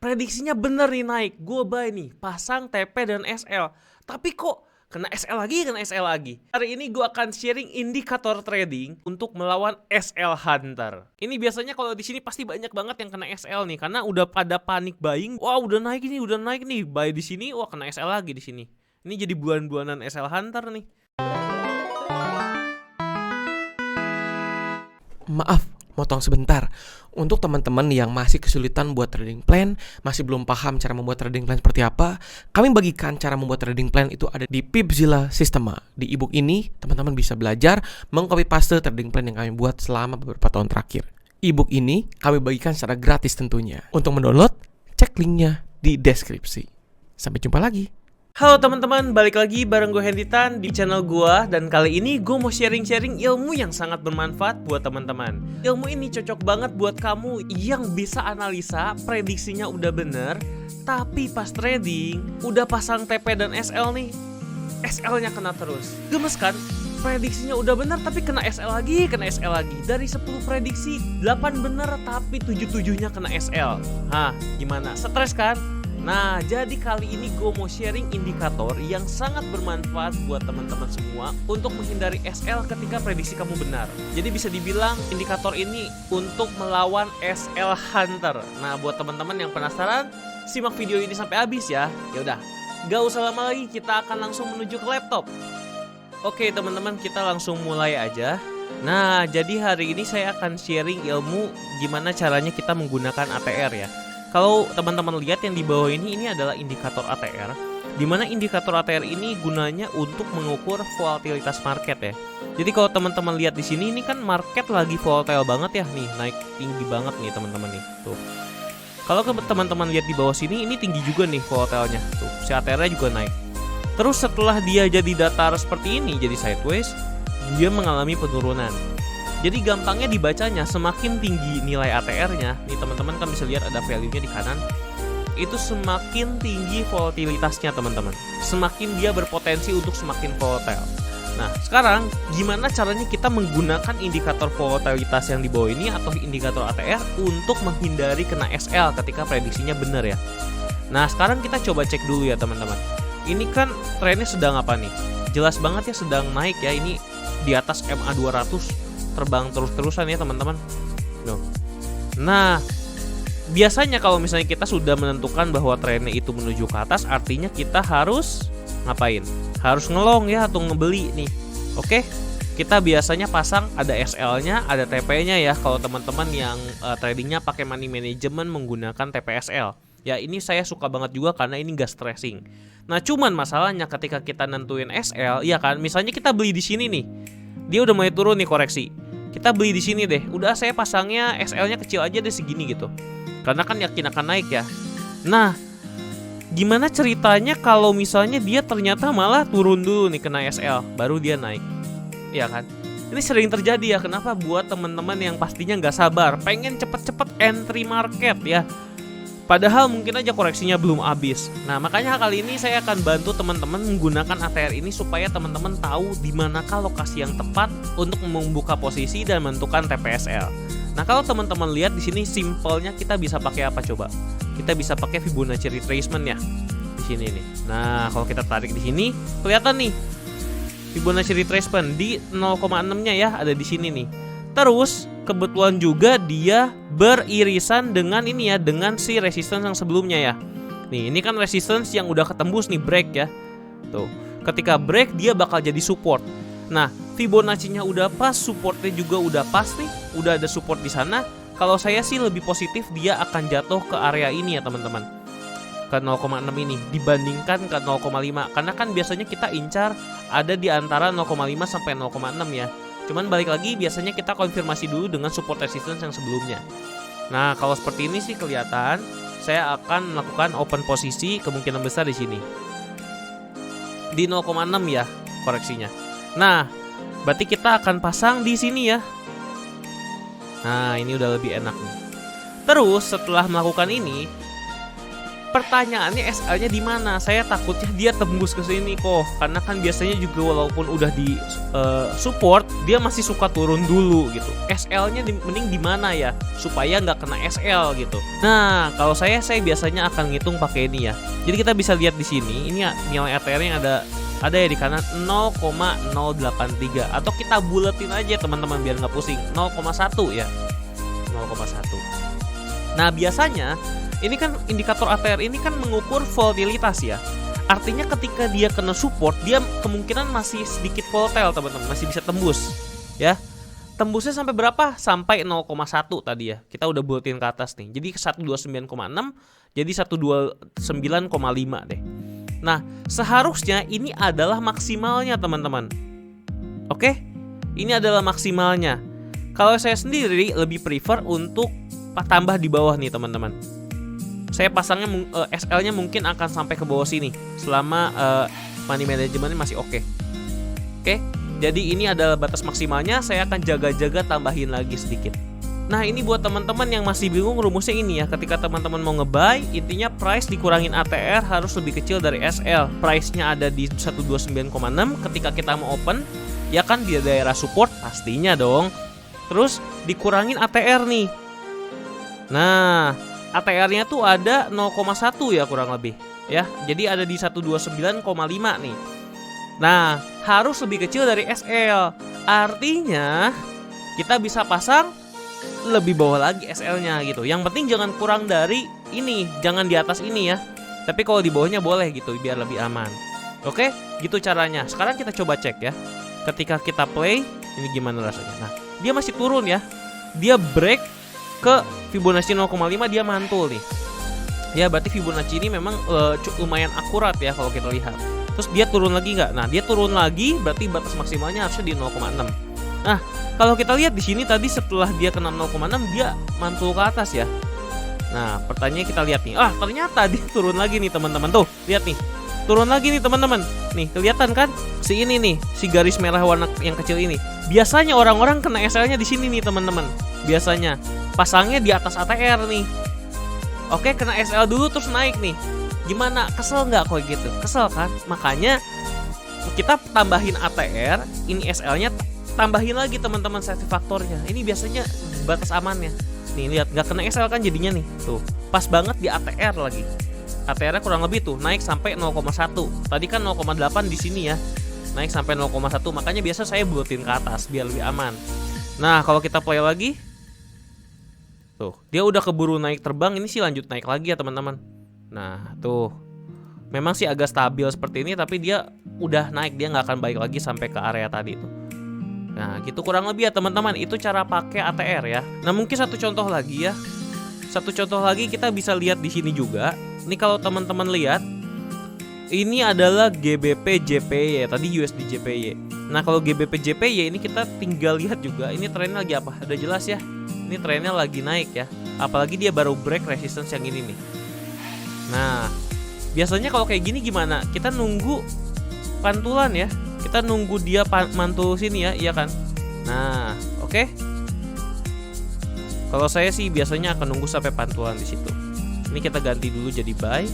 prediksinya bener nih naik. Gue buy nih, pasang TP dan SL. Tapi kok kena SL lagi. Hari ini gue akan sharing indikator trading untuk melawan SL Hunter. Ini biasanya kalau di sini pasti banyak banget yang kena SL nih, karena udah pada panik buying. Wah, udah naik nih. Buy di sini, wah kena SL lagi di sini. Ini jadi bulan-bulanan SL Hunter nih. Maaf, motong sebentar. Untuk teman-teman yang masih kesulitan buat trading plan, masih belum paham cara membuat trading plan seperti apa, kami bagikan cara membuat trading plan itu ada di Pipzilla Systema. Di ebook ini, teman-teman bisa belajar mengcopy paste trading plan yang kami buat selama beberapa tahun terakhir. Ebook ini kami bagikan secara gratis tentunya. Untuk mendownload, cek linknya di deskripsi. Sampai jumpa lagi. Halo teman-teman, balik lagi bareng gue Henditan di channel gue. Dan kali ini gue mau sharing-sharing ilmu yang sangat bermanfaat buat teman-teman. Ilmu ini cocok banget buat kamu yang bisa analisa, prediksinya udah bener, tapi pas trading, udah pasang TP dan SL nih, SL-nya kena terus. Gemes kan? Prediksinya udah bener tapi kena SL lagi. Dari 10 prediksi, 8 bener tapi 7-7-nya kena SL. Hah, gimana? Stres kan? Nah, jadi kali ini gue mau sharing indikator yang sangat bermanfaat buat teman-teman semua untuk menghindari SL ketika prediksi kamu benar. Jadi bisa dibilang indikator ini untuk melawan SL Hunter. Nah, buat teman-teman yang penasaran, simak video ini sampai habis ya. Yaudah, gak usah lama lagi, kita akan langsung menuju ke laptop. Oke teman-teman, kita langsung mulai aja. Nah, jadi hari ini saya akan sharing ilmu gimana caranya kita menggunakan ATR ya. Kalau teman-teman lihat yang di bawah ini adalah indikator ATR, di mana indikator ATR ini gunanya untuk mengukur volatilitas market ya. Jadi kalau teman-teman lihat di sini, ini kan market lagi volatile banget ya, nih naik tinggi banget nih teman-teman nih. Tuh. Kalau teman-teman lihat di bawah sini, ini tinggi juga nih volatilenya. Tuh, si ATR-nya juga naik. Terus setelah dia jadi datar seperti ini, jadi sideways, dia mengalami penurunan. Jadi gampangnya dibacanya, semakin tinggi nilai ATR-nya, nih teman-teman kan bisa lihat ada value-nya di kanan, itu semakin tinggi volatilitasnya teman-teman. Semakin dia berpotensi untuk semakin volatile. Nah, sekarang gimana caranya kita menggunakan indikator volatilitas yang di bawah ini atau indikator ATR untuk menghindari kena SL ketika prediksinya benar ya. Nah, sekarang kita coba cek dulu ya teman-teman. Ini kan trennya sedang apa nih? Jelas banget ya sedang naik ya, ini di atas MA 200. Terbang terus-terusan ya teman-teman. Nah, biasanya kalau misalnya kita sudah menentukan bahwa trennya itu menuju ke atas, artinya kita harus ngapain? Harus ngelong ya atau ngebeli nih. Oke, kita biasanya pasang ada SL-nya, ada TP-nya ya. Kalau teman-teman yang tradingnya pakai money management menggunakan TPSL. Ya ini saya suka banget juga karena ini gak stressing. Nah cuman masalahnya ketika kita nentuin SL, ya kan, misalnya kita beli di sini nih, dia udah mulai turun nih koreksi. Kita beli di sini deh. Udah saya pasangnya SL-nya kecil aja deh segini gitu. Karena kan yakin akan naik ya. Nah, gimana ceritanya kalau misalnya dia ternyata malah turun dulu nih kena SL, baru dia naik. Iya kan? Ini sering terjadi ya. Kenapa buat teman-teman yang pastinya nggak sabar, pengen cepet-cepet entry market ya. Padahal mungkin aja koreksinya belum habis. Nah, makanya kali ini saya akan bantu teman-teman menggunakan ATR ini supaya teman-teman tahu di manakah lokasi yang tepat untuk membuka posisi dan menentukan TPSL. Nah, kalau teman-teman lihat di sini simpelnya kita bisa pakai apa coba? Kita bisa pakai Fibonacci retracement ya. Di sini nih. Nah, kalau kita tarik di sini kelihatan nih Fibonacci retracement di 0,6-nya ya, ada di sini nih. Terus kebetulan juga dia beririsan dengan ini ya, dengan si resistance yang sebelumnya ya. Nih, ini kan resistance yang udah ketembus nih, break ya. Tuh, ketika break dia bakal jadi support. Nah, Fibonacci-nya udah pas, supportnya juga udah pas nih, udah ada support di sana. Kalau saya sih lebih positif dia akan jatuh ke area ini ya teman-teman, ke 0,6 ini dibandingkan ke 0,5. Karena kan biasanya kita incar ada di antara 0,5 sampai 0,6 ya. Cuman balik lagi biasanya kita konfirmasi dulu dengan support resistance yang sebelumnya. Nah, kalau seperti ini sih kelihatan saya akan melakukan open posisi kemungkinan besar di sini. Di 0,6 ya koreksinya. Nah, berarti kita akan pasang di sini ya. Nah, ini udah lebih enak nih. Terus setelah melakukan ini, pertanyaannya SL-nya di mana? Saya takutnya dia tembus ke sini kok. Karena kan biasanya juga walaupun udah di support, dia masih suka turun dulu gitu. SL-nya mending di mana ya? Supaya nggak kena SL gitu. Nah, kalau saya biasanya akan ngitung pakai ini ya. Jadi kita bisa lihat di sini, ini nilai ATR-nya ada ya di kanan 0,083 atau kita buletin aja teman-teman biar nggak pusing 0,1 ya 0,1. Nah biasanya ini kan indikator ATR ini kan mengukur volatilitas ya. Artinya ketika dia kena support dia kemungkinan masih sedikit volatile teman-teman, masih bisa tembus ya. Tembusnya sampai berapa? Sampai 0,1 tadi ya. Kita udah buletin ke atas nih. Jadi 129,6 jadi 129,5 deh. Nah, seharusnya ini adalah maksimalnya teman-teman. Oke? Ini adalah maksimalnya. Kalau saya sendiri lebih prefer untuk tambah di bawah nih teman-teman. Saya pasangnya SL-nya mungkin akan sampai ke bawah sini selama money managementnya masih oke. Oke? Jadi ini adalah batas maksimalnya, saya akan jaga-jaga tambahin lagi sedikit. Nah ini buat teman-teman yang masih bingung rumusnya ini ya. Ketika teman-teman mau nge-buy, intinya price dikurangin ATR harus lebih kecil dari SL. Price-nya ada di 129,6. Ketika kita mau open, ya kan di daerah support pastinya dong. Terus dikurangin ATR nih. Nah ATR-nya tuh ada 0,1 ya kurang lebih ya. Jadi ada di 129,5 nih. Nah harus lebih kecil dari SL. Artinya kita bisa pasang lebih bawah lagi SL-nya gitu. Yang penting jangan kurang dari ini, jangan di atas ini ya. Tapi kalau di bawahnya boleh gitu biar lebih aman. Oke, gitu caranya. Sekarang kita coba cek ya. Ketika kita play, ini gimana rasanya. Nah, dia masih turun ya. Dia break ke Fibonacci 0,5, dia mantul nih. Ya, berarti Fibonacci ini memang lumayan akurat ya kalau kita lihat. Terus dia turun lagi nggak? Nah, dia turun lagi, berarti batas maksimalnya harusnya di 0,6. Nah, kalau kita lihat di sini tadi setelah dia kena 0,6 dia mantul ke atas ya. Nah, pertanyaannya kita lihat nih. Ternyata dia turun lagi nih teman-teman. Tuh, lihat nih. Turun lagi nih teman-teman. Nih, kelihatan kan? Si ini nih, si garis merah warna yang kecil ini. Biasanya orang-orang kena SL-nya di sini nih teman-teman. Biasanya pasangnya di atas ATR nih. Oke, kena SL dulu terus naik nih. Gimana? Kesel nggak kok gitu? Kesel kan? Makanya kita tambahin ATR, ini SL-nya tambahin lagi teman-teman safety faktornya. Ini biasanya batas amannya. Nih lihat nggak kena SL kan jadinya nih. Tuh, pas banget di ATR lagi. ATR-nya kurang lebih tuh naik sampai 0,1. Tadi kan 0,8 di sini ya. Naik sampai 0,1. Makanya biasa saya buletin ke atas biar lebih aman. Nah, kalau kita play lagi tuh, dia udah keburu naik terbang, ini sih lanjut naik lagi ya, teman-teman. Nah, tuh. Memang sih agak stabil seperti ini tapi dia udah naik, dia nggak akan balik lagi sampai ke area tadi tuh. Nah gitu kurang lebih ya teman-teman. Itu cara pakai ATR ya. Nah mungkin satu contoh lagi ya. Satu contoh lagi kita bisa lihat di sini juga. Ini kalau teman-teman lihat, ini adalah GBP JPY, tadi USD JPY. Nah kalau GBP JPY ini kita tinggal lihat juga. Ini trennya lagi apa? Udah jelas ya. Ini trennya lagi naik ya. Apalagi dia baru break resistance yang ini nih. Nah biasanya kalau kayak gini gimana? Kita nunggu pantulan ya. Kita nunggu dia mantul sini ya, iya kan? Nah, oke. Kalau saya sih biasanya akan nunggu sampai pantulan di situ. Ini kita ganti dulu jadi buy.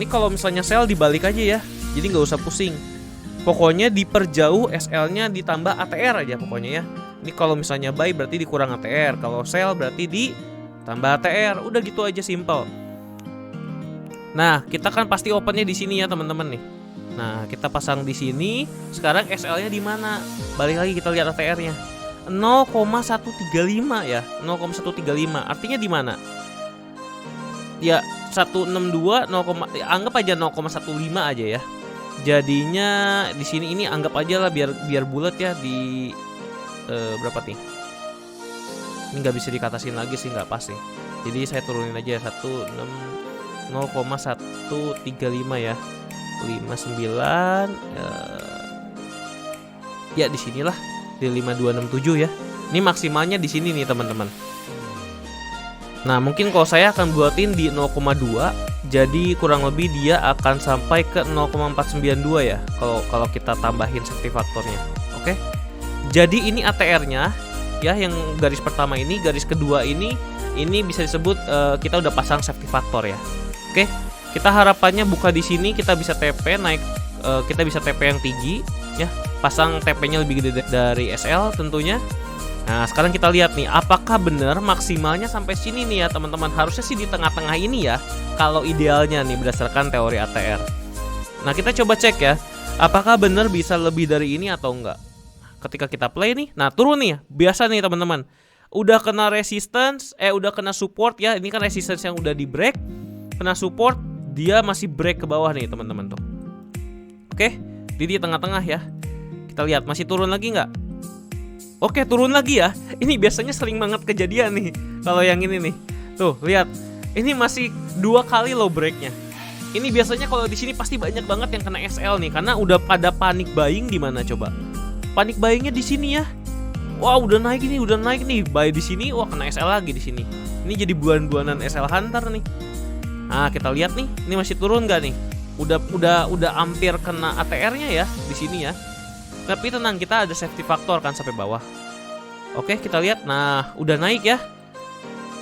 Ini kalau misalnya sell dibalik aja ya. Jadi nggak usah pusing. Pokoknya diperjauh SL-nya ditambah ATR aja pokoknya ya. Ini kalau misalnya buy berarti dikurang ATR. Kalau sell berarti ditambah ATR. Udah gitu aja simple. Nah, kita kan pasti opennya di sini ya teman-teman nih. Nah, kita pasang di sini. Sekarang SL-nya di mana? Balik lagi kita lihat ATR-nya. 0,135 ya. 0,135. Artinya di mana? Ya, 162 anggap aja 0,15 aja ya. Jadinya di sini ini anggap aja lah biar bulat ya di berapa nih? Ini nggak bisa dikatasin lagi sih, nggak pas sih. Jadi saya turunin aja 0,135 ya. 59 ya di sinilah di 5267 ya. Ini maksimalnya di sini nih teman-teman. Nah mungkin kalau saya akan buatin di 0,2, jadi kurang lebih dia akan sampai ke 0,492 ya kalau kita tambahin safety faktornya. Oke. Jadi ini ATR-nya ya, yang garis pertama ini, garis kedua ini bisa disebut kita udah pasang safety faktor ya. Oke, kita harapannya buka di sini kita bisa TP naik, kita bisa TP yang tinggi ya, pasang TP-nya lebih gede dari SL tentunya. Nah, sekarang kita lihat nih, apakah benar maksimalnya sampai sini nih ya teman-teman. Harusnya sih di tengah-tengah ini ya, kalau idealnya nih berdasarkan teori ATR. Nah, kita coba cek ya, apakah benar bisa lebih dari ini atau enggak. Ketika kita play nih, nah turun nih, biasa nih teman-teman. Udah kena resistance, udah kena support ya. Ini kan resistance yang udah di break, kena support, dia masih break ke bawah nih teman-teman tuh. Oke, di tengah-tengah ya. Kita lihat masih turun lagi nggak? Oke, turun lagi ya. Ini biasanya sering banget kejadian nih. Kalau yang ini nih, tuh lihat, ini masih 2 kali low breaknya. Ini biasanya kalau di sini pasti banyak banget yang kena SL nih, karena udah pada panik buying di mana coba? Panik buyingnya di sini ya. Wah, udah naik nih, buy di sini, wah kena SL lagi di sini. Ini jadi buan-buanan SL Hunter nih. Nah, kita lihat nih, ini masih turun nggak nih? Udah hampir kena ATR-nya ya di sini ya. Tapi tenang, kita ada safety factor kan sampai bawah. Oke, kita lihat. Nah, udah naik ya.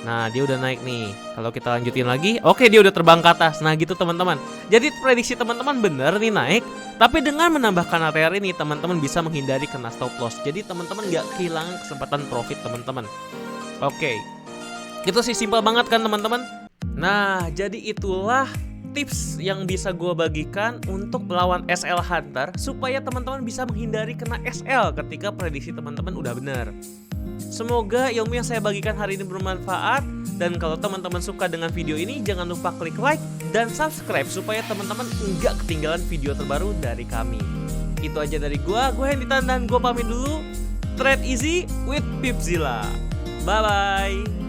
Nah, dia udah naik nih. Kalau kita lanjutin lagi, oke, dia udah terbang ke atas. Nah, gitu teman-teman. Jadi prediksi teman-teman bener nih naik. Tapi dengan menambahkan ATR ini, teman-teman bisa menghindari kena stop loss. Jadi teman-teman nggak kehilangan kesempatan profit teman-teman. Oke, itu sih simpel banget kan teman-teman. Nah, jadi itulah tips yang bisa gue bagikan untuk melawan SL Hunter supaya teman-teman bisa menghindari kena SL ketika prediksi teman-teman udah benar. Semoga ilmu yang saya bagikan hari ini bermanfaat, dan kalau teman-teman suka dengan video ini jangan lupa klik like dan subscribe supaya teman-teman nggak ketinggalan video terbaru dari kami. Itu aja dari gue Henditan, dan gue pamit dulu. Trade easy with Pipzilla. Bye bye.